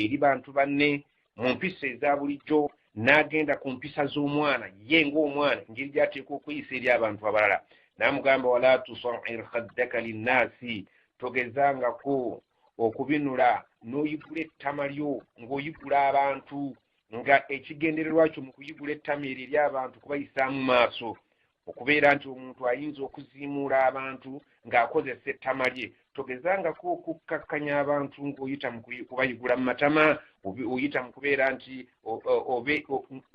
eri bantu banne mu mpisa eza bulijjo n'agenda ku mpisa z'omwana ye ng'omwana ngeri gy'ateekwa okuyisa eri abantu abalala n'amugamba wala tusahir khaddaka linnaasi togezangako okubinula n'oyigula ettama lyo ng'oyigula abantu nga ekigendererwa kyo mu kuyigula ettama eryo eri abantu kubayisaamu maaso okubeera nti omuntu ayinza okuziimuula abantu ng'akozesa ettama lye togezangako okukkakkanya abantu ng'oyita mu kubayigula mu matama oyita mu kubeera nti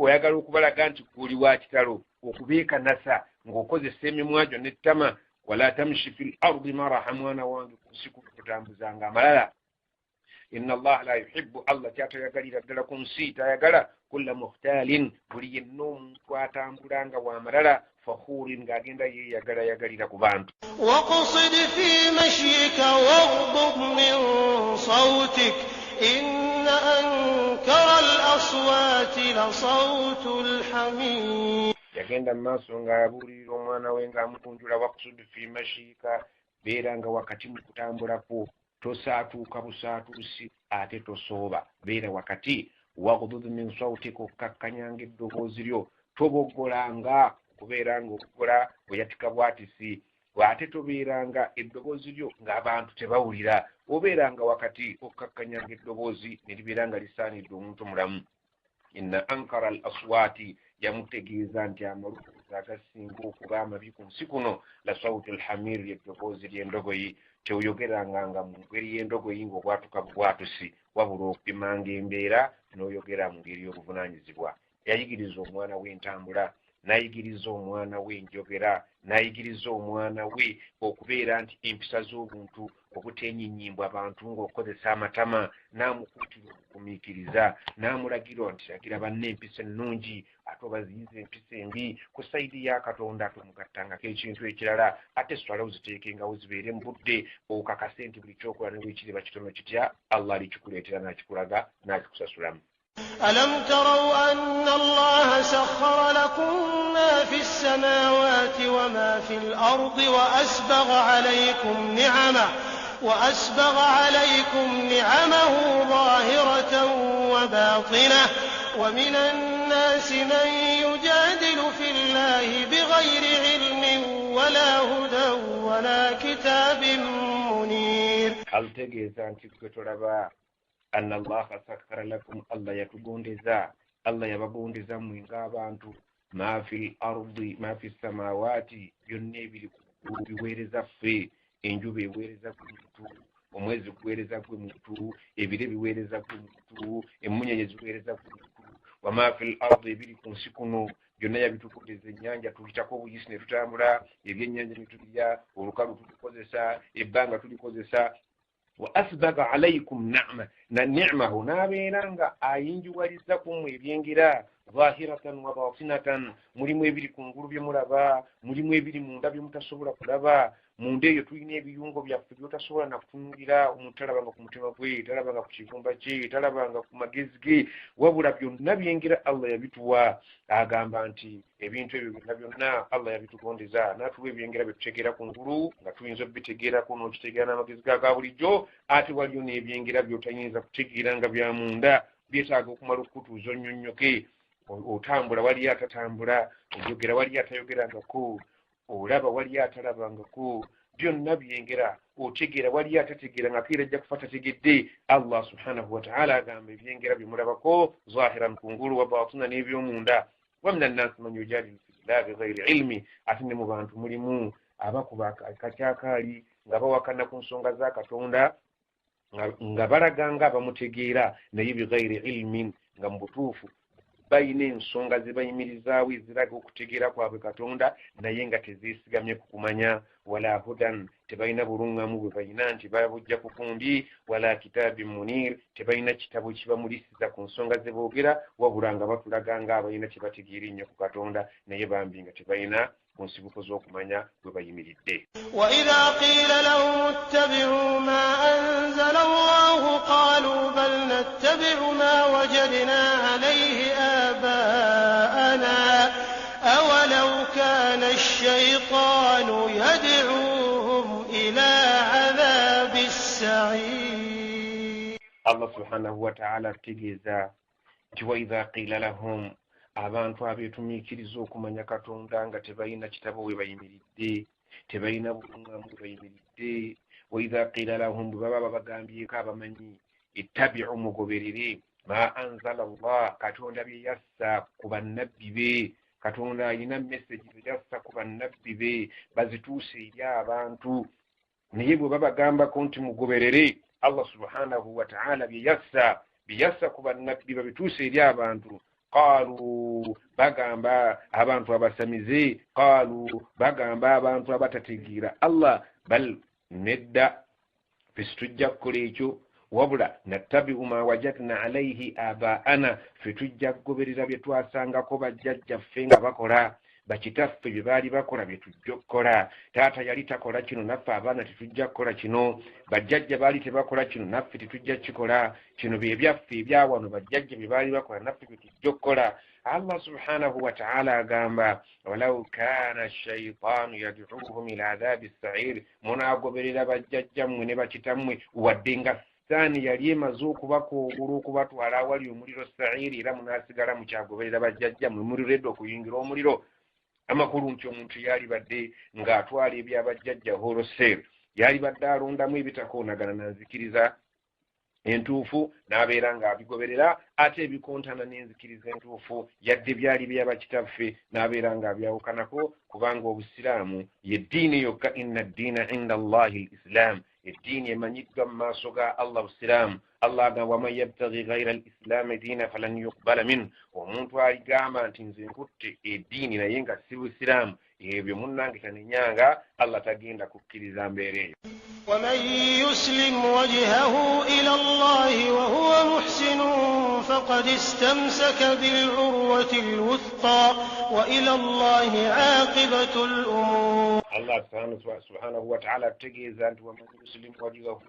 oyagala okubalaga nti oli wa kitalo okubeekanasa ng'okozesa emimwa gyo n'ettama wala tamshi fil ardi maraha mwana wange kunsi kutambuzanga amalala inna allaha la yuhibbu allah kyatayagalira ddala ku nsi tayagala kulla mukhtalin buli yenna omuntu atambulanga w'amalala fakhurin ng'agenda yeeyagalayagalira ku bantu waqsid fi mashyika waghdud min sawtik inna ankara al-aswati la sawtu al-hamir yagenda mu maaso ng'abuulirira omwana we ng'amukunjula waqsid fi mashyika beera nga wakati mu kutambulako tosaatuuka busaatuusi ate tosooba beera wakati waghdud min sawtika okkakkanyanga eddoboozi lyo toboggolanga okubeera ng'okukola weyatika bwatisi ate tobeeranga eddoboozi lyo ng'abantu tebawulira obeeranga wakati okkakkanyanga eddoboozi ne libeera nga lisaanidde omuntu mulamu inna ankara al aswaati yamutegeeza nti amaloboozi agasinga okuba amabi ku nsi kuno la sawti alhamir eddoboozi ly'endogoyi teoyogeranga nga mu ngeri y'endogoyi ng'obwatuka bubwatusi wabula okupimanga embeera n'oyogera mu ngeri y'obuvunaanyizibwa yayigiriza omwana w'entambula n'ayigiriza omwana we enjogera n'ayigiriza omwana we okubeera nti empisa z'obuntu obuteenyinyimbwa abantu ng'okozesa amatama n'amukuutira okugumiikiriza n'amulagira nti agira banne empisa ennungi ate obaziyiza empisa embi ku sayidi ya katonda tomugattangako ekintu ekirala ate swala oziteekengawo zibeere mu budde okakase nti buli kyokola ne bwekiriba kitono kitya allah alikikuleetera n'akikulaga n'akikusasulamu ألم تروا أن الله سخر لكم ما في السماوات وما في الأرض وأسبغ عليكم نعمه ظاهرة وباطنة ومن الناس من يجادل في الله بغير علم ولا هدى ولا كتاب منير هل تجيز أن تكتربا أن الله سخر لكم الله يتغوندزا الله يبغوندزا mwinga ما في الأرض ما في السماوات ينبي biweereza ffe enjuba eweereza ku muntu omwezi guweereza ku muntu ebire biweereza ku muntu emmunyenye ziweereza ku muntu wama fil ardi ebiri ku nsi kuno byonna yabitukuliza ennyanja tuyitako obuyisi ne tutambula ebyennyanja ne tulya olukalu tulikozesa ebbanga tulikozesa wa asbaga alaykum na ni'mahu n'abeera nga ayinjuwaliza kummwe ebyengera zahiratan wa batinatan mulimu ebiri ku ngulu bye mulaba mulimu ebiri munda bye mutasobola kulaba munda eyo tulina ebiyungo byaffe byotasobola nakutunulira omuntu talabanga ku mutima gwe talabanga ku kivumba kye talabanga ku magezi ge wabula byonna byengera allah yabituwa agamba nti ebintu ebyo byonna byonna allah yabitugondeza n'atuwa ebyengera bye tutegeera ku ngulu nga tuyinza obitegeerako n'okitegeera n'amagezi ga bulijjo ate waliyo n'ebyengera by'otayinza kutegeera nga bya munda byetaaga okumala okukutuuza onnyonnyoke otambula wali atatambula oyogera wali atayogerangako olaba wali atalabangako byonna byengera otegeera wali atategeera nga kiira ajja kufa tategedde allah subhanahu wataala agamba ebyengera byemulabako zahiran ku ngulu wa batina n'ebyomunda wamina annasi man yujadilu fillah bighairi ilmi ate ne mu bantu mulimu abakuba akakyakaali nga bawakana ku nsonga za katonda nga balaganga abamutegeera naye bighairi ilmin nga mu butuufu bayina ensonga ze bayimirizaawo eziraga okutegeera kwabwe katonda naye nga tezeesigamye ku kumanya wala hudan tebalina buluŋŋamu bwe balina nti babujja ku kundi wala kitaabi munir tebalina kitabo kibamulisiza ku nsonga ze boogera wabula nga batulaga nga abalina kye bategeera ennyo ku katonda naye bambi nga tebalina ku nsibuko z'okumanya bwe bayimiridde وإذا قيل لهم اتبعوا ما أنزل الله قالوا بل نتبع ما وجدنا عليه آباءنا أولو كان الشيطان يدعوهم إلى عذاب السعير Allah subhanahu wa ta'ala ategeeza nti wa idha qila lahum abantu abeetumiikiriza okumanya Katonda nga tebalina kitabo we bayimiridde, tebalina bukuŋŋamu we bayimiridde. Wa idha qila lahum bwe baba babagambyeko abamanyi ittabi'u mugoberere ma anzala Allah, Katonda bye yassa ku bannabbi be. Katonda alina message bye yassa ku bannabbi be bazituuse eri abantu, naye bwe babagambako nti mugoberere Allah subhanahu wa ta'ala bye yassa ku bannabbi babituuse eri abantu, qaalu bagamba abantu abasamize, qaalu bagamba abantu abatategeera Allah, bal nedda fesitujja kukola ekyo, wabula nattabi'u ma wajadna alayhi abaana, fetujja kugoberera bye twasangako bajjajjaffe nga bakola, bakitaffe bye baali bakola bye tujja okukola. Taata yali takola kino naffe abaana tetujja kukola kino, bajjajja baali tebakola kino naffe tetujja kikola, kino bye byaffe ebyawano bajjajja bye baali bakola naffe bye tujja okukola. Allah subhanahu wa ta'ala agamba walau kana ash-shaytanu yad'uuhum ila adhabi as-sa'ir, munaagoberera bajjajjammwe ne bakitammwe wadde nga Sani yali emaze okubakoowula okubatwala awali omuliro sa'iri, era munaasigala mukyagoberera bajjajjammwe muliredde okuyingira omuliro. Amakulu nti omuntu yali badde ng'atwala ebyabajjajja holoseero, yali badde alondamu ebitakoonagana nanzikiriza entuufu n'abeera ng'abigoberera, ate ebikontana n'enzikiriza entuufu yadde byali byabakitaffe n'abeera ng'abyawukanako, kubanga obusiraamu ye ddiini yokka, inna ddiina inda Allahi al-Islam, eddiini emanyiddwa mu maaso ga Allah busiraamu. Allah agamba waman yabtaghi ghayra al-islaami diina falan yuqbala minhu, omuntu aligamba nti nze nkutte eddiini naye nga si busiraamu, ebyo munnange tanenyanga, Allah tagenda kukkiriza mbeera eyo. ومن يسلم وجهه إلى الله وهو محسن فقد استمسك بالعروة الوثقى وإلى الله عاقبة الأمور. Allah subhanahu wa ta'ala ategeeza nti waman yuslim wajhahu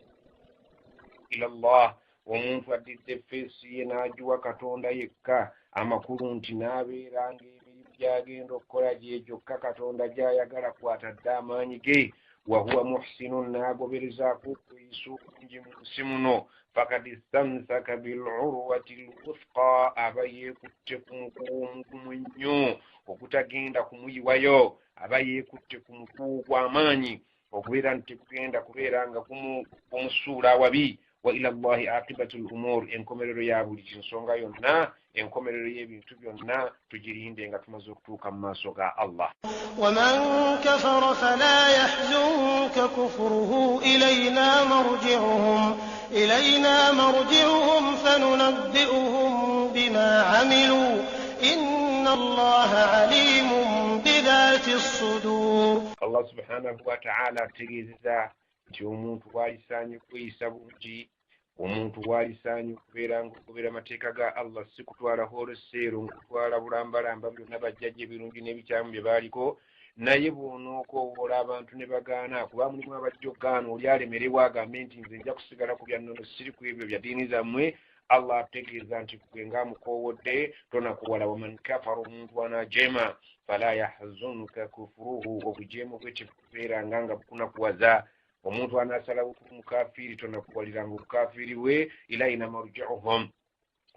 ila Allah, omuntu addidde feesi ye n'agiwa Katonda yekka, amakulu nti n'abeera ng'emirimu gy'agenda okukola gye gyokka Katonda gy'ayagala kwatadde amaanyi ge, wa huwa muhsinun, n'agoberezaako okweyiso okungi mu nsi muno, fakad istamsaka bil'urwati al-wuthqa, aba yeekutte ku mukuumu ennyo okutagenda kumuyiwayo, aba yeekutte ku mukuumu gw'amaanyi okubeera nti tekugenda kubeera nga kumusuula awabi. Wa ila Allahi aqibatul umur, enkomerero ya buli nsonga yonna, enkomerero y'ebintu byonna tugirinde nga tumaze okutuuka mu maaso ga Allah. ومن كفر فلا يحزنك كفره إلينا مرجعهم فننبئهم بما عملوا إن الله عليم بذات الصدور. Allah subhanahu wa ta'ala ategeeza nti omuntu walisaanye kweyisa bulungi, omuntu walisaanye okubeera ng'okubera amateeka ga Allah, si kutwala holoseero ng'okutwala bulambalamba byonna bajjajja ebirungi n'ebikyamu bye baaliko, naye bw'onookoowola abantu ne bagaana, kuba mulimu abajja okugaana, oli alemererwa agambe nti nze nja kusigala ku bya nnono, siri ku ebyo bya ddiini zammwe. Allah ategeeza nti gwe ng'amukoowodde tonakuwala. waman kafara, omuntu anajeema, fala yahzunka kufuruhu, obujeemu bwe tekubeeranga nga bukunakuwaza. Omuntu anasalawo ku mukafiiri tonakuwaliranga obukafiiri bwe. ilayna marji'uhum,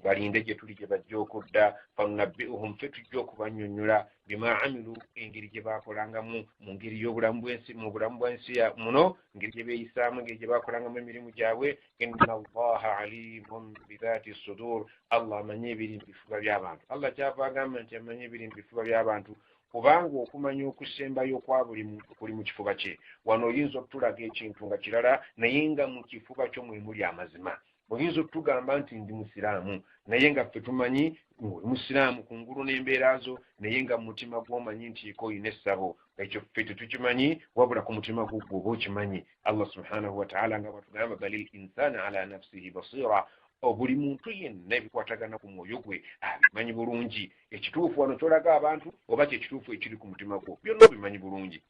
balinde gye tuli gye bajja okudda, fanunabbi'uhum, fe tujja okubannyonnyola bima amilu, engeri gye baakolangamu mu ngeri y'obulamu bw'ensi, mu bulamu bw'ensi muno, engeri gye beeyisaamu, engeri gye baakolangamu emirimu gyabwe. inna Allaha alimun bidhati sudur, Allah amanyi ebiri mu bifuba by'abantu. Allah kyava agamba nti amanyi ebiri mu bifuba by'abantu, kubanga okumanya okusembayo kwa buli muntu kuli mu kifuba kye. Wano oyinza okutulaga ekintu nga kirala naye nga mu kifuba kyo mwe muli amazima. Oyinza okutugamba nti ndi musiraamu naye nga ffe tumanyi ng'oli musiraamu ku ngulu n'embeera zo, naye nga mu mutima gw'omanyi nti oyina essabo. Ekyo ffe tetukimanyi, wabula ku mutima gwo oba okimanyi. Allah subhanahu wa ta'ala nga batugamba balil insana ala nafsihi basira, buli muntu yenna ebikwatagana ku mwoyo gwe abimanyi bulungi. Ekituufu wano kyolaga abantu oba kyekituufu ekiri ku mutima gwo, byonna obimanyi bulungi.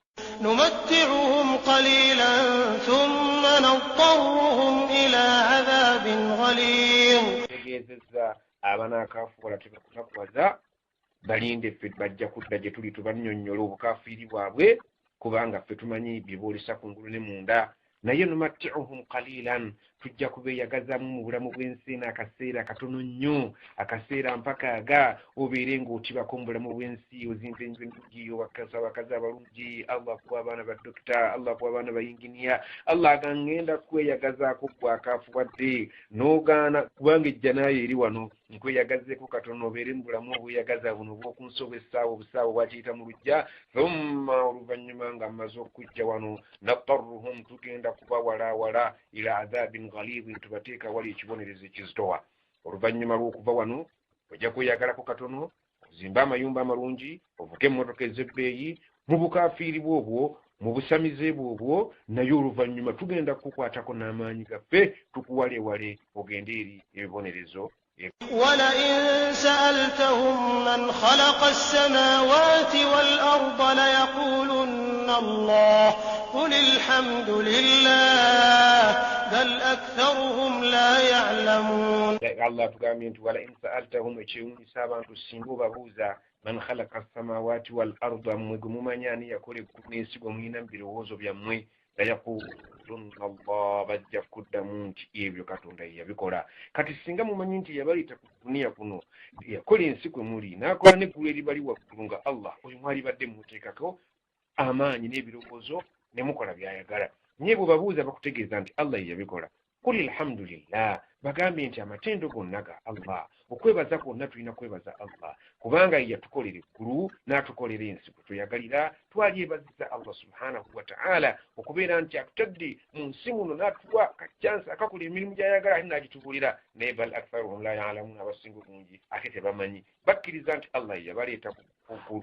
نمتعهم قليلا ثم نضطرهم إلى عذاب غليظ. Tegeezezza abanaakafuula tebakutakuwaza, balinde ffe bajja kudda gye tuli tubannyonnyola obukafiiri bwabwe, kubanga ffe tumanyi bye boolesa kungulu ne munda. naye numatti'uhum qalilan, tujja kubeeyagazamu mu bulamu bw'ensi akaseera katono nnyo, akaseera mpaka aga obeere ng'otibako mu bulamu bw'ensi ozimba enju ennungi, abakazi abalungi, Allah kuwa abaana ba dokita, Allah kuwa abaana ba inginiya, Allah agangenda kweyagazaako bwakaafuwadde n'ogaana kubanga ejja naye eri wano nkweyagazeeko katono obeere mu bulamu obweyagaza buno obw'okunsoba essaawa obusaawa bwakiyita mu lujja, thumma oluvannyuma nga mmaze okujja wano natarruhum tugenda kubawalawala ila adhabin ghalidhin tubateeka wali ekibonerezo ekizitowa. Oluvannyuma lw'okuva wano ojja kweyagalako katono, ozimba amayumba amalungi, ovuge emmotoka ez'ebbeeyi, mu bukafiiri bwobwo, mu busamize bwobwo, naye oluvannyuma tugenda kukwatako n'amaanyi gaffe tukuwalewale ogende eri ebibonerezo. ولئن سألتهم من خلق السماوات والأرض ليقولن الله قل الحمد لله بل أكثرهم لا يعلمون. الله تقامين ولئن سألتهم اتشيون سابان تسينبو بابوزا من خلق السماوات والأرض مغمومانياني يقول كنيسي ومينا بلووزو بياموي ليقولن الله bajja kuddamu nti ebyo Katonda yabikola. Kati singa mumanyi nti yabalita ku dunia kuno yakola ensi kwe muli n'akola n'eggulu eribali waggulu nga Allah oyo mwalibadde muteekako amaanyi n'ebirowoozo ne mukola by'ayagala. Naye bwe babuuza bakutegeeza nti Allah yabikola. Kul alhamdulillah, bagambe nti amatendo gonna ga Allah, okwebaza kwonna tulina kwebaza Allah kubanga yatukolera eggulu n'atukolera ensi bwe tuyagalira. Twalyebaziza Allah subhanahu wa ta'ala okubeera nti atutadde mu nsi muno n'atuwa kaccansi akakola emirimu gy'ayagala ate n'agitubulira. Naye bal aktharuhum la ya'lamun, abasinga obungi ate tebamanyi. Bakkiriza nti Allah yabaleeta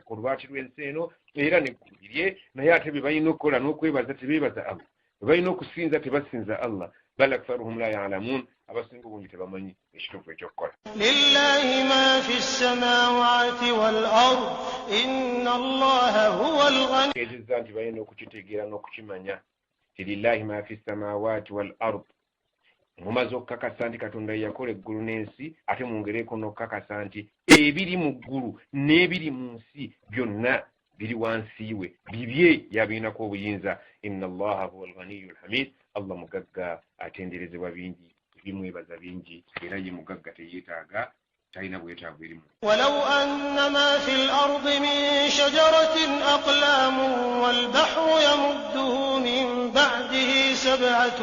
ku lwati lw'ensi eno era n'eggulu lirye, naye ate bye balina okukola n'okwebaza tebeebaza Allah, bye balina okusinza tebasinza Allah. بل أكثرهم لا يعلمون أبسنقوا يتبمني يشتوفوا يجوكولا. لله ما في السماوات والأرض إن الله هو الغني. كيجزان تبين وكتشتغيرا وكتشمانيا لله ما في السماوات والأرض. Mumazo kakasanti Katonda yakole eggulu n'ensi, ate mwongereko n'okakasanti ebiri mu ggulu n'ebiri mu nsi byonna biri wansi we, bibye yabiinako obuyinza. Inna Allaha huwa al-Ghaniyyul Hamid. Allah mugagga atenderezebwa bingi, bimwebaza bingi, era ye mugagga teyeetaaga, talina bwetaavu erimu. ولو أن ما في الأرض من شجرة أقلام والبحر يمده من بعده سبعة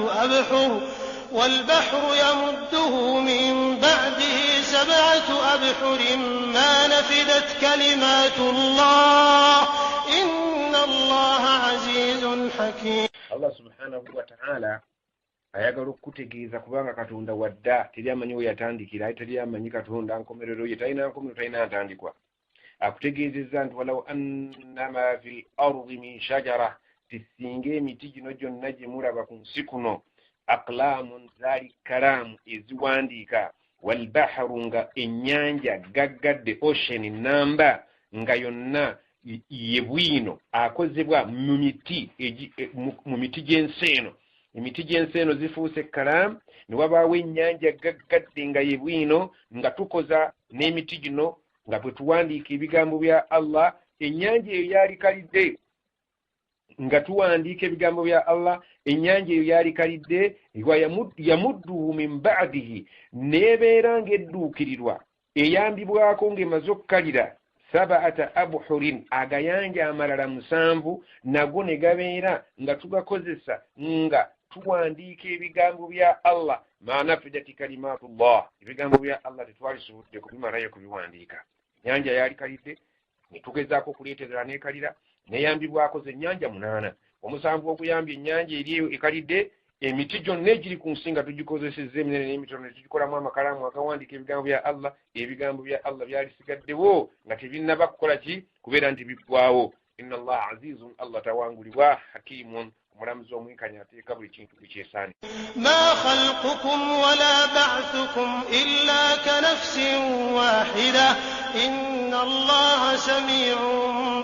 أبحر ما نفدت كلمات الله إن الله عزيز حكيم. Allah subhanahu wa ta'ala ayagala okutegeeza kubanga Katonda wadda teri amanyi we yatandikira, teri amanyi Katonda nkomerero ye, talina nkomerero, talina ntandikwa. Akutegeezezza nti walaw annama fil ardi min shajara, tisinga emiti gino gyonna gye mulaba ku nsi kuno, aqlamun zaali kalaamu eziwandiika, walbaharu nga ennyanja gaggadde, ocean namba nga yonna ye bwino akozebwa mu miti gy'ensi eno. Emiti gy'ensi eno zifuuse kalaamu, ne wabaawo ennyanja gaggadde nga ye bwino nga tukoza n'emiti gino nga bwe tuwandiika ebigambo bya Allah. Ennyanja eyo yali kalidde nga tuwandiika ebigambo bya Allah, ennyanja eyo yali kalidde, yamudduhu min ba'dihi, n'ebeera ng'edduukirirwa eyambibwako ng'emaze okukalira, sab'ata abhurin, agayanja amalala 7 nago ne gabeera nga tugakozesa nga tuwandiika ebigambo bya Allah. Ma nafidat kalimatullah, ebigambo bya Allah tetwalisobodde kubimalayo kubiwandiika. Ennyanja yali kalidde, ne tugezaako okuleeterera n'ekalira, neyambibwako z'ennyanja 8. Omusanvu okuyambya ennyanja eri ekalidde, emiti gyonna egiri ku nsi nga tugikozesezza eminene n'emitono ne tugikolamu amakalaamu agawandiika ebigambo bya Allah. Ebigambo bya Allah byalisigaddewo nga tebinnaba kukola ki? Kubeera nti biggwawo. Inna Allah azizun, Allah tawangulibwa, hakimun, omulamuzi omwenkanya ateeka buli kintu bikyesaani. ما خلقكم ولا بعثكم إلا كنفس واحدة إن الله سميع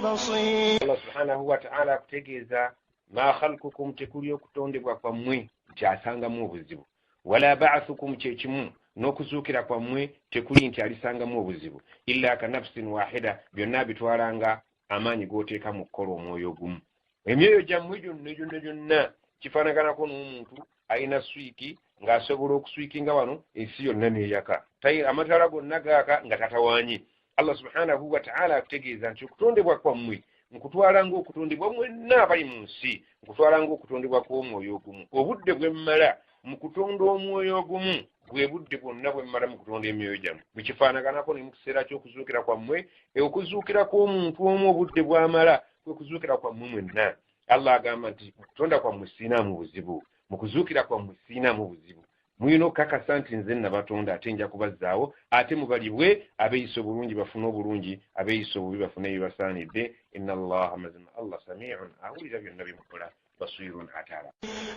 بصير. Allah subhanahu wa ta'ala akutegeeza ma khalqukum, tekuli okutondebwa kwammwe nti asangamu obuzibu, wala ba'thukum, kyekimu n'okuzuukira kwammwe tekuli nti alisangamu obuzibu, illa ka nafsin wahida, byonna bitwalanga amaanyi g'oteeka mu kukola omwoyo gumu. Emyoyo gyammwe gyonna kifaanaganako n'omuntu alina swiiti ng'asobola okuswikinga wano ensi yonna neeyaka amatala gonna gaaka nga tatawaanyi. Allah subhanahu wa ta'ala akutegeeza nti okutondebwa kwammwe nkutwala ng'okutondebwa mwenna abali mu nsi, nkutwala ng'okutondebwa kw'omwoyo ogumu. Obudde bwe mmala mu kutonda omwoyo ogumu bwe budde bwonna bwe mmala mu kutonda emyoyo gyammwe. Bwe kifaanaganako ne mu kiseera ky'okuzuukira kwammwe, okuzuukira kw'omuntu omu obudde bw'amala kwe kuzuukira kwammwe mwenna. Allah agamba nti mu kutonda kwammwe siinaamu buzibu, mu kuzuukira kwammwe siinaamu buzibu. Muyina okukakasa nti nze nabatonda ate nja kubazzaawo, ate mubalibwe abeeyisa obulungi bafune obulungi, abeeyisa obubi bafune ebibasaanidde. Inna Allaha mazima Allah sami'un, awulira byonna bye mukola, basirun ate alaba.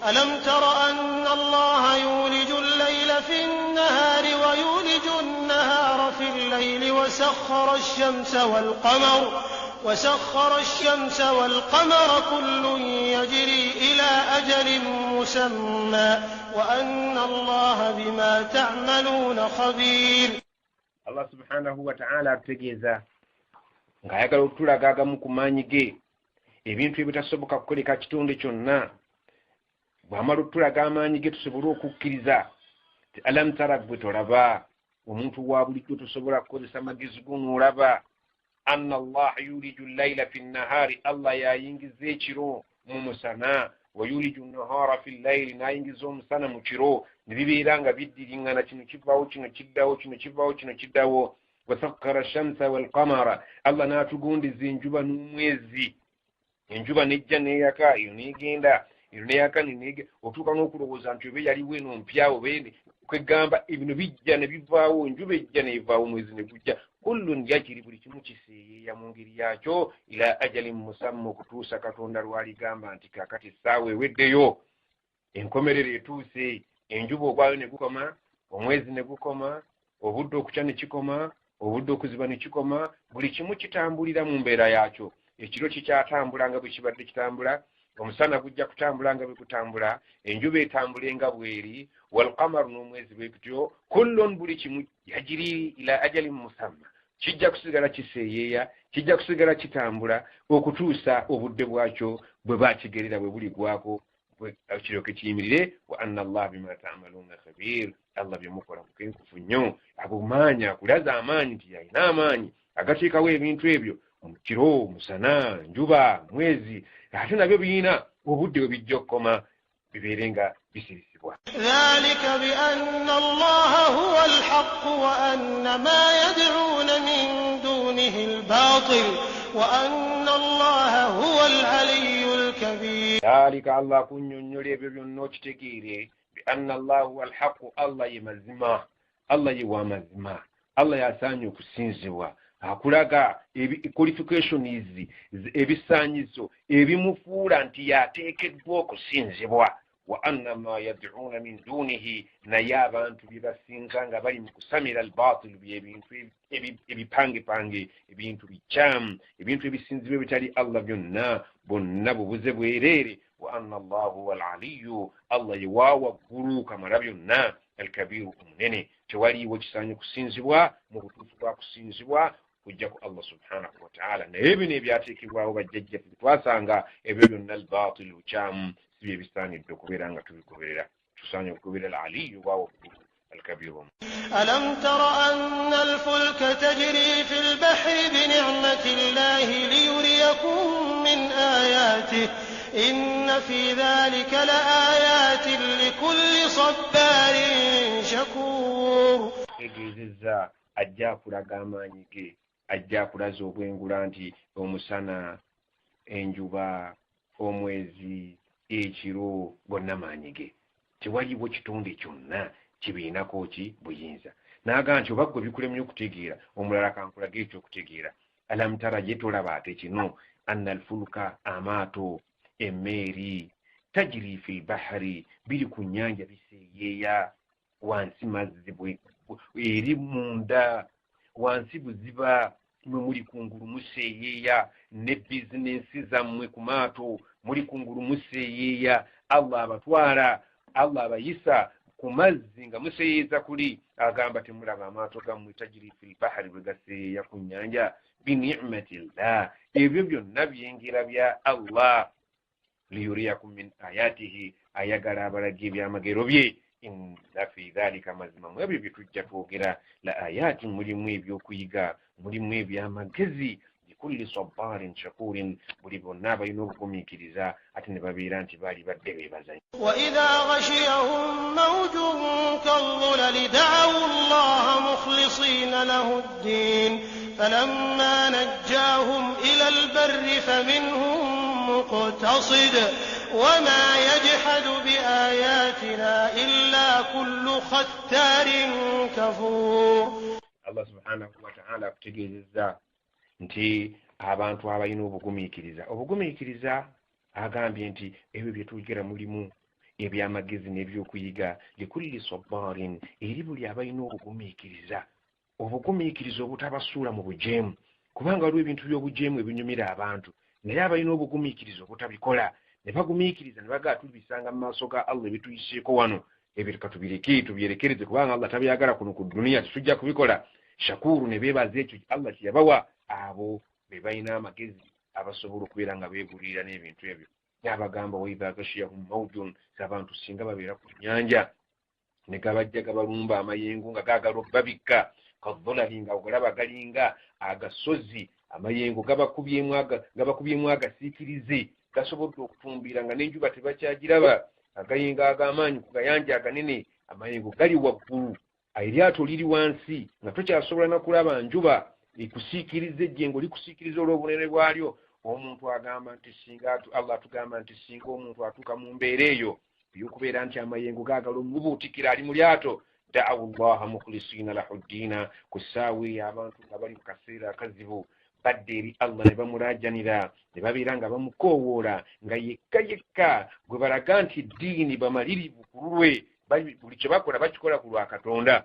ألم تر أن الله يولج الليل في النهار ويولج النهار في الليل وسخر الشمس والقمر كل يجري إلى أجل مسمى وأن الله بما تعملون خبير. Allah subhanahu wa ta'ala ategeeza ng'ayagala okutulaga agamu ku maanyi ge, ebintu ebitasoboka kukoleka kitonde kyonna. Bw'amala okutulaga amaanyi ge tusobole okukkiriza ti alam tara, gwe tolaba, omuntu wa bulijjo tusobola kukozesa magezi g'onoolaba. Anna Allah yuliju layla fi nnahaari, Allah yayingiza ekiro mu musana, wa yuliju nnahaara fi llayli, n'ayingiza omusana mu kiro, ne bibeera nga biddiriŋŋana, kino kivaawo kino kiddawo, kino kivaawo kino kiddawo. Wa sakkara shamsa wal qamara, Allah n'atugondiza enjuba n'omwezi. Enjuba nejja neeyaka, eyo neegenda, eyo neeyaka neegenda, otuuka n'okulowooza nti oba yaliwo eno mpyawo beene kwegamba ebino bijja ne bivaawo, enjuba ejja neevaawo, omwezi ne gujja. Kullun yajiri, buli kimu kiseeyeeya mu ngeri yakyo, ila ajalin musamma, okutuusa Katonda lw'aligamba nti kaakati essaawa eweddeyo, enkomerero etuuse, enjuba ogwayo ne gukoma, omwezi ne gukoma, obudde okukya ne kikoma, obudde okuziba ne kikoma, buli kimu kitambulira mu mbeera yakyo. Ekiro kikyatambula nga bwe kibadde kitambula, omusana gujja kutambula nga bwe gutambula, enjuba etambule nga bweri, walqamaru n'omwezi bwe kutyo. Kullun, buli kimu yajiri ila ajalin musamma, kijja kusigala kiseeyeeya, kijja kusigala kitambula okutuusa obudde bwakyo bwe baakigerera bwe buligwako, kiryoke kiyimirire. Wa anna Allah bima ta'maluna khabir, Allah bye mukola mukenkufu nnyo, abumaanyi, akulaza amaanyi nti yalina amaanyi agateekawo ebintu ebyo, kiro, musana, njuba, mwezi, ate nabyo birina obudde bwe bijja okukoma bibeere nga bisirisibwa. Dhalika bi anna Allaha huwa al-haqq wa anna ma yad'una min dunihi al-batil wa anna Allaha huwa al-aliyyu al-kabir. Dhalika, Allah kunnyonnyola ebyo byonna okitegeere, bi anna Allaha huwa al-haqq, Allah ye mazima, Allah ye wa mazima, Allah yasaanye okusinzibwa. Akulaga qualifications ebisaanyizo ebimufuula nti yateekeddwa okusinzibwa. Wa anna ma yad'una min dunihi, naye abantu bye basinza nga bali mu kusamira al-batil, byebintu ebipangepange, ebintu bikyamu, ebintu ebisinzibwa bitali Allah, byonna bonna bubuze bwereere. Wa anna Allahu huwa al-aliyyu, Allah ye wa waggulu kamala byonna, al-kabiru, omunene. Tewaliiwo kisaanye kusinzibwa mu butuufu bwa kusinzibwa kujja ku Allah subhanahu wa ta'ala. Naye bino ebyateekebwawo bajjajjaffe twasanga ebyo byonna al-batil, bukyamu, si bye bisaanidde okubeera nga tubigoberera. Tusaanye okugoberera al-aliyyu wa waggulu, al-kabiru. Alam tara anna al-fulka tajri fi al-bahri bi ni'mati Allahi liyuriyakum min ayatihi inna fi dhalika la ayatin likulli sabbarin shakur. Tegeezezza ajja akulaga amaanyi ge, ajja akulaza obwengula nti omusana, enjuba, omwezi, ekiro, bonna maanyi ge. Tewaliwo kitonde kyonna kibiinako ki buyinza. N'agamba nti oba gwe bikulemye okutegeera, omulala kankulaga ekyokutegeera. Alam tara, ye tolaba ate kino, anna al-fulka, amaato, emmeeri, tajiri fil bahari, biri ku nnyanja biseeyeeya, wansi mazzi eri munda, wansi buziba mwe muli kungulu museeyeeya, ne bizinensi zammwe ku maato muli kungulu museeyeeya. Allah abatwala, Allah abayisa ku mazzi nga museeyeeza kuli, agamba temulaba amaato gammwe tajiri fil bahari bwe gaseeyeeya ku nnyanja, bi ni'matillah, ebyo byonna byengera bya Allah, liyuriyakum min ayatihi, ayagala abalagi ebyamagero bye, inna fi dhalika mazima mwebyo byetujja twogera la ayatin mulimu ebyokuyiga mulimu ebyamagezi likulli sabarin shakurin buli bonna abalina obugumiikiriza ate ne babeera nti baali badde beebazanyi وإذا غشيهم موج كالظلل دعوا الله مخلصين له الدين فلما نجاهم إلى البر فمنهم مقتصد وما يجحد بآياتنا إلا كل ختار كفور. الله سبحانه وتعالى kutegeezezza nti abantu abalina obugumiikiriza agambye nti ebyo byetwogera mulimu ebyamagezi n'ebyokuyiga likulli sabarin eri buli abalina obugumiikiriza obutabasuula mu bujeemu kubanga waliwo ebintu by'obujeemu ebinyumira abantu naye abalina obugumiikiriza obutabikola ne bagumiikiriza ne bagaa tubisanga mu maaso ga Allah ebituyiseeko wano ebyo tubyerekereze kubanga Allah tabyagala kuno ku duniya tetujja kubikola shakuru ne beebaza ekyo Allah kyeyabawa abo be balina amagezi abasobola okubeera nga beegulirira n'ebintu ebyo yabagamba waidha gashiyahum mawjun abantu singa babeera ku nyanja ne gabajja gabalumba amayengo nga gaagala babikka kadholali nga ogalaba galinga agasozi amayengo gabakubyemu agasiikirize gasobodde okutumbira nga n'enjuba tebakyagiraba agayengo ag'amaanyi ku gayanja aganene amayengo gali waggulu eryato liri wansi nga tokyasobola nakulaba njuba ekusiikiriza ejjengo likusiikiriza olw'obunene bwalyo omuntu agamba nti singa Allah tugamba nti singa omuntu atuuka mu mbeera eyo eyokubeera nti amayengo gaagala omubuutikira ali mu lyato da'awu llaha mukhlisina lahu ddiina ku ssaawa eyo abantu nga bali mu kaseera akazibu badde eri Allah ne bamulaajanira ne babeera nga bamukoowoola nga yekka gwe balaga nti ddiini bamalirivu ku lulwe buli kye bakola bakikola ku lwa Katonda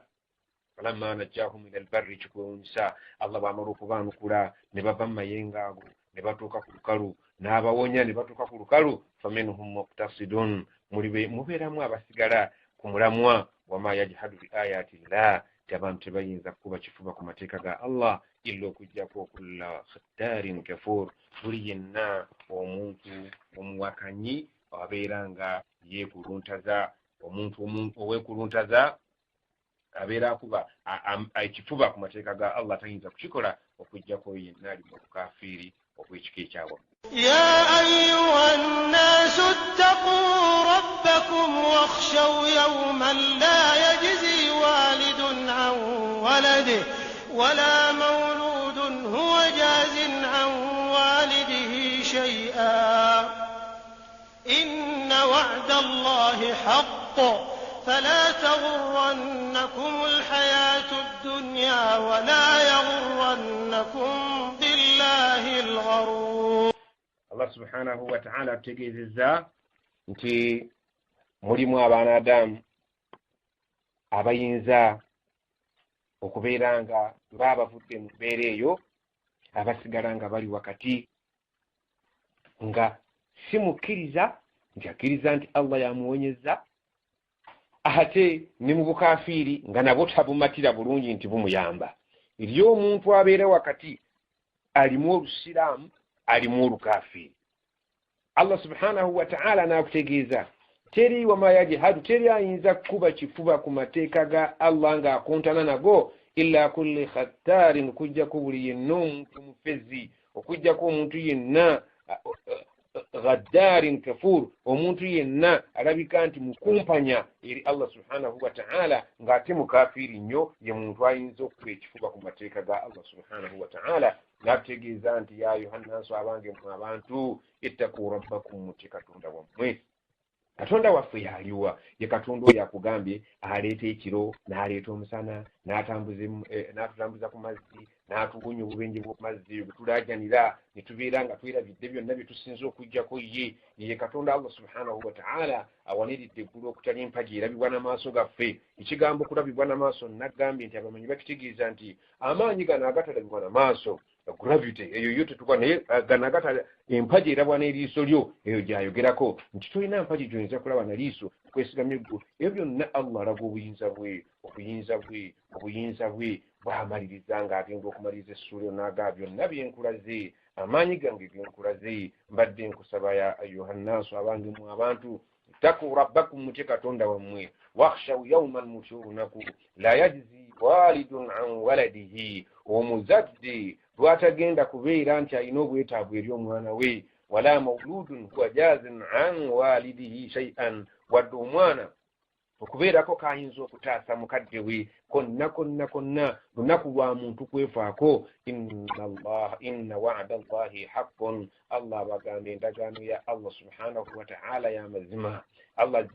falamma najjaahum ila albarri kikwewunyisa Allah bw'amala okubaanukula ne bava mu mayengo ago ne batuuka ku lukalu n'abawonya ne batuuka ku lukalu faminhum muqtasidun mubeeramu abasigala ku mulamwa wama yajhadu bi ayati llah ti abantu tebayinza kuba kifuba ku mateeka ga Allah illa okujjako okulla khattarin kafur buli yenna omuntu omuwakanyi abeera nga yeekuluntaza omuntu oweekuluntaza abeera akuba ekifuba ku mateeka ga Allah tayinza kukikola okujjako yenna ali mu bukafiiri obw'ekika ekyawa. يا أيها الناس اتقوا ربكم واخشوا يوما لا يجزي والد عن ولده ولا مولود هو جاز عن والده شيئا إن وعد الله حق فلا تغرنكم الحياة الدنيا ولا يغرنكم بالله الغرور. Allah subhanahu wa ta'ala ategeezezza nti mulimu abaanadamu abayinza okubeera nga baabavudde mu mbeera eyo abasigala nga bali wakati nga si mukkiriza nti akkiriza nti Allah yamuwonyezza ate ne mu bukafiiri nga nabwo tabumatira bulungi nti bumuyamba eri omuntu abeera wakati alimu olusiraamu alimu olukafiiri. Allah subhanahu wa ta'ala n'akutegeeza teri wama yajhadu teri ayinza kuba kifuba ku mateeka ga Allah ng'akontana nago illa kulli khattarin okujjako buli yenna omuntu mufezi okujjako omuntu yenna ghaddarin kafur omuntu yenna alabika nti mukumpanya eri Allah subhanahu wa ta'ala ng'ate mukafiiri nnyo ye muntu ayinza okuba ekifuba ku mateeka ga Allah subhanahu wa ta'ala. N'ategeeza nti ya ayuhannaasu abange mu abantu ittaqu rabbakum mutye Katonda wammwe. Katonda waffe yaliwa ye Katonda oyo akugambye aleeta ekiro n'aleeta omusana n'atutambuza ku mazzi n'atuwonya obubenje bw'oku mazzi bwetulaajanira ne tubeera nga twerabidde byonna bye tusinza okujjako ye Katonda Allah subhanahu wa ta'ala awaniridde eggulu okutali empagi erabibwa n'amaaso gaffe. Ekigambo kulabibwa n'amaaso nagambye nti abamanyi bakitegeeza nti amaanyi gano agatalabibwa n'amaaso gravity eyo yo tetuka naye gano agatala empagi erabwa n'eriiso lyo eyo gyayogerako nti tolina mpagi gy'oyinza kulaba na liiso kwesigamya eggulu. Ebyo byonna Allah alaga obuyinza bwe bw'amaliriza ng'agenda okumaliriza essula eyo n'agaa byonna byenkulaze amaanyi gange byenkulaze mbadde nkusaba ya ayuhannaasu abange mu abantu اتقوا ربكم متكتون وموي واخشوا يوما مشورنكم لا يجزي والد عن ولده ومزدي bw'atagenda kubeera nti alina obwetaavu eri omwana we wala mauludun huwa jazin an walidihi shay'an wadde omwana okubeerako kayinza okutaasa mukadde we konna lunaku lwa muntu kwefaako inna wa'da allahi haqqun allah bagamba endagaano ya allah subhanahu wa ta'ala ya mazima allah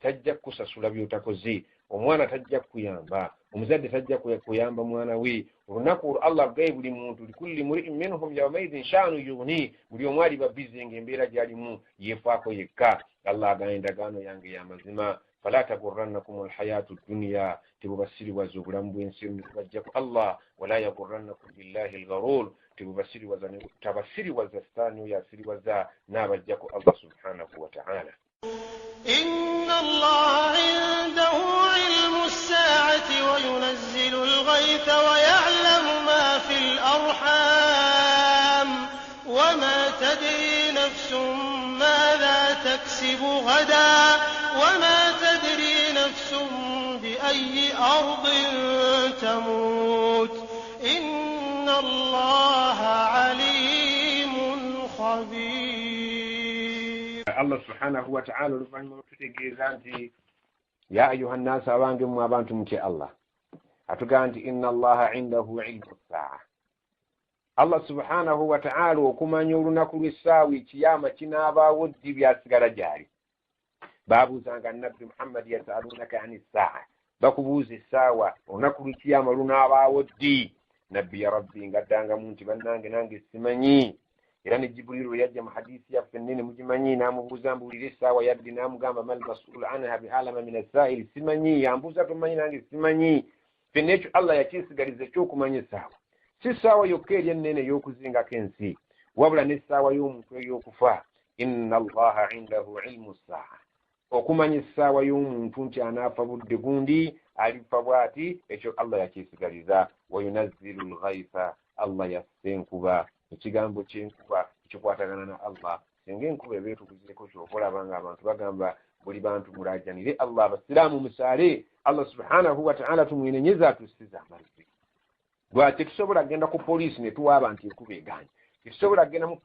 tajja kusasula by'otakoze omwana tajja kuyamba omuzadde tajja kuyamba mwana we olunaku allah gaye buli muntu likulli muri'in minhum yawmaidhin sha'nu yughni buli omu aliba bizi ng'embeera gy'alimu yeefaako yekka allah agamba endagaano yange ya mazima fala tagurrannakum alhayatu dunya tebubasiriwaza obulamu bw'ensi bajjaku allah wala yagurrannakum billahi algharur tabasiriwaza sitaani oyo asiriwaza n'abajjaku allah subhanahu wa ta'ala. إن الله عنده علم الساعة وينزل الغيث ويعلم ما في الأرحام وما تدري نفس ماذا تكسب غدا وما تدري نفس بأي أرض تموت إن الله عليم خبير. Allah subhanahu wa ta'ala oluvannyuma tutegeeza nti ya ayuha nnaasu abange mmwe abantu mutye allah atugamba nti inna allaha indahu ilmu ssaa allah subhanahu wa ta'ala okumanya olunaku lw'essaawa ekiyama kinaabaawo ddi byasigala gyali baabuuzanga nabbi muhammad yasalunaka ani ssaa bakubuuza essaawa olunaku lw'ekiyama lunaabaawo ddi nabbi ya rabbi ngaddangamu nti bannange nange simanyi era ne jibuliru yajja mu hadisi yaffe ennene mugimanyi n'amubuuza mbuulira essaawa yabbi n'amugamba mal mas'ulu anha bi'alama min as-sa'il simanyi yambuuza tomanyi nange simanyi ffenna ekyo allah yakyesigaliza ekyokumanya essaawa si essaawa yokka eri ennene ey'okuzingako ensi wabula n'essaawa y'omuntu ey'okufa inna allaha indahu ilmu ssaa okumanya essaawa y'omuntu nti anaafa budde gundi alifa bw'ati ekyo allah yakyesigaliza wayunazzilu lghaytha allah yassa enkuba ekigambo ky'enkuba ekikwatagana na allah singa enkuba eba etukuzireko kyokolaba nga abantu bagamba buli bantu mulaajanire allah abasiraamu musaale allah subhanahu wa ta'ala tumwenenyeza atusiza amazzi lwaki tetusobola kgenda ku poliisi ne tuwaaba nti enkuba eganye tetusobola kgenda mu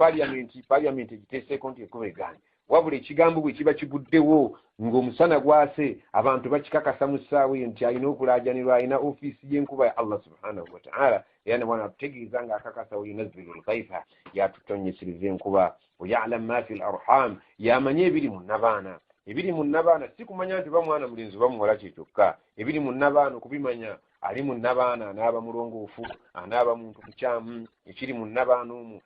paliyamenti egiteeseeko nti enkuba eganye wabula ekigambo bwe kiba kiguddewo ng'omusana gwase abantu bakikakasa mu ssaawa eyo nti alina okulaajanirwa alina ofiisi y'enkuba ya allah subhanahu wa ta'ala era ne bwana atutegeeza ng'akakasa wayunazzilu lghaytha yatutonnyeseriza enkuba wayalam ma fi larham yamanye ebiri mu nnabaana ebiri mu nnabaana si kumanya nti bamwana mulenzi bamuwola kyekyokka ebiri mu nnabaana okubimanya ali mu nnabaana anaaba mulongoofu anaaba muntu mukyamu ekiri mu nnabaana omwo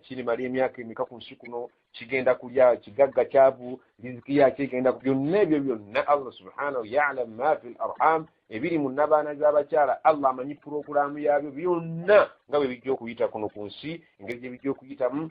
kirimala emyaka emika ku nsi kuno kigenda kulya kigagga kyavu riziki yakyo egenda byonna ebyo byonna allah subhanahu yalam ma fi larham ebiri mu nnabaana z'abakyala allah amanyi purogulaamu yaabyo byonna nga bwe bijja okuyita kuno ku nsi engeri gye bijja okuyitamu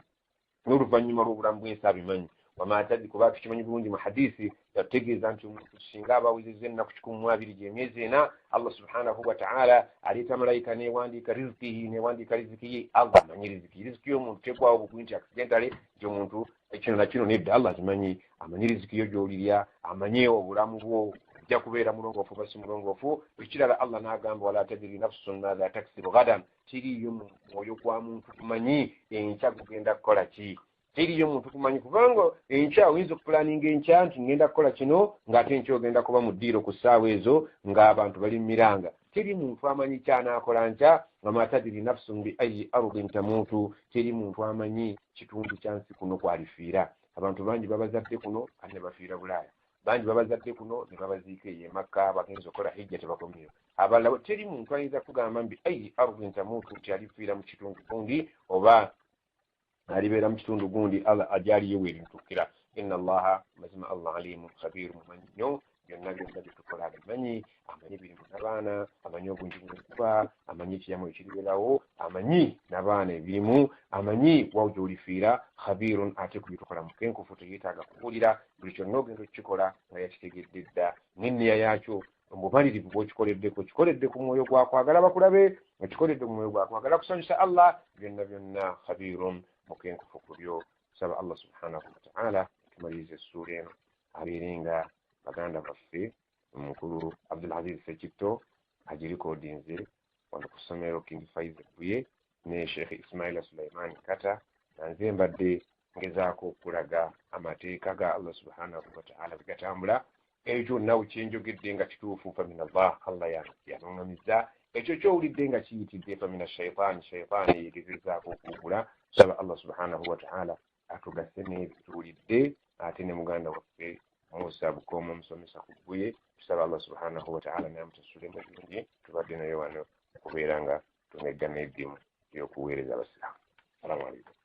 n'oluvannyuma lw'obulamu bw'ensi abimanyi wama tadri kuba tukimanyi bulungi mu hadisi yategeeza nti omuntu singa abawezezza ennaku 12 gy'emyezi ena allah subhanahu wa ta'ala aleeta malayika newandiika rizikihi newandiika riziki ye allah amanyi riziki y'omuntu tegwawo bugwi nti accidentale nti omuntu ekino nakino nedda allah kimanyi amanyi riziki yo gy'olirya amanye obulamu bwo ojja kubeera mulongoofu oba si mulongoofu ekirala allah n'agamba wala tadri nafsun madha taksibu gadan kiriyo mu mwoyo gwa muntu kumanyi enkya gugenda kukola ki teriyo muntu kumanyi kubanga enkya oyinza okupulaninga enkya nti ngenda kukola kino ng'ate enkya ogenda kuba mu ddiiro ku ssaawa ezo ng'abantu bali mu miranga teri muntu amanyi kyanaakola nkya nga matadiri nafsun bi ayi ardin tamuutu teri muntu amanyi kitundu kya nsi kuno kwalifiira abantu bangi babazadde kuno ate ne bafiira bulaaya bangi babazadde kuno ne babaziika eyo emakka bagenza okukola hijja tebakomyeyo abalala teri muntu ayinza kugamba bi ayi ardin tamuutu nti alifiira mu kitundu gundi oba alibeera mu kitundu gundi allah ajaliyo weerintukira inna allaha mazima allah alimu khabiru mumanyi nnyo byonna byonna byetukola abimanyi amanyi biri mu nabaana amanyi obungi bwenkuba amanyi ekiyamu ekiriwerawo amanyi nabaana ebirimu amanyi wawo gyolifiira khabirun ate ku byetukola mukenkufu teyeetaaga kubuulira buli kyonna ogenda okukikola nga yakitegedde dda n'enniya yakyo obumalirivu bw'okikoleddeko kikoledde ku mwoyo gwakwagala bakulabe okikoledde ku mwoyo gwakwagala kusanyusa allah byonna byonna khabirun mukenkufu ku byo saba allah subhanahu wa ta'ala tumalirize essuula eno abeerenga baganda baffe omukulu Abdulaziz Sekitto agirikodinze wano ku ssomero King Faiz Buye ne Sheikh Ismaila Sulaiman Kata nanze mbadde ngezaako okulaga amateeka ga Allah subhanahu wa ta'ala bigatambula ekyo nawe kyenjogedde nga kituufu fa min Allah yanongamiza ekyo kyowulidde nga kiyitidde fa min ash-shaytan yegezezaako okugula saba Allah subhanahu wa ta'ala atugase n'ebituwulidde ate ne muganda waffe Musa Bukomo omusomesa ku Buye tusaba Allah subhanahu wa ta'ala namutasule mu bulungi tubadde nayo wano okubeera nga tumeggana eddimu y'okuweereza abasiraamu. Assalamu alaikum.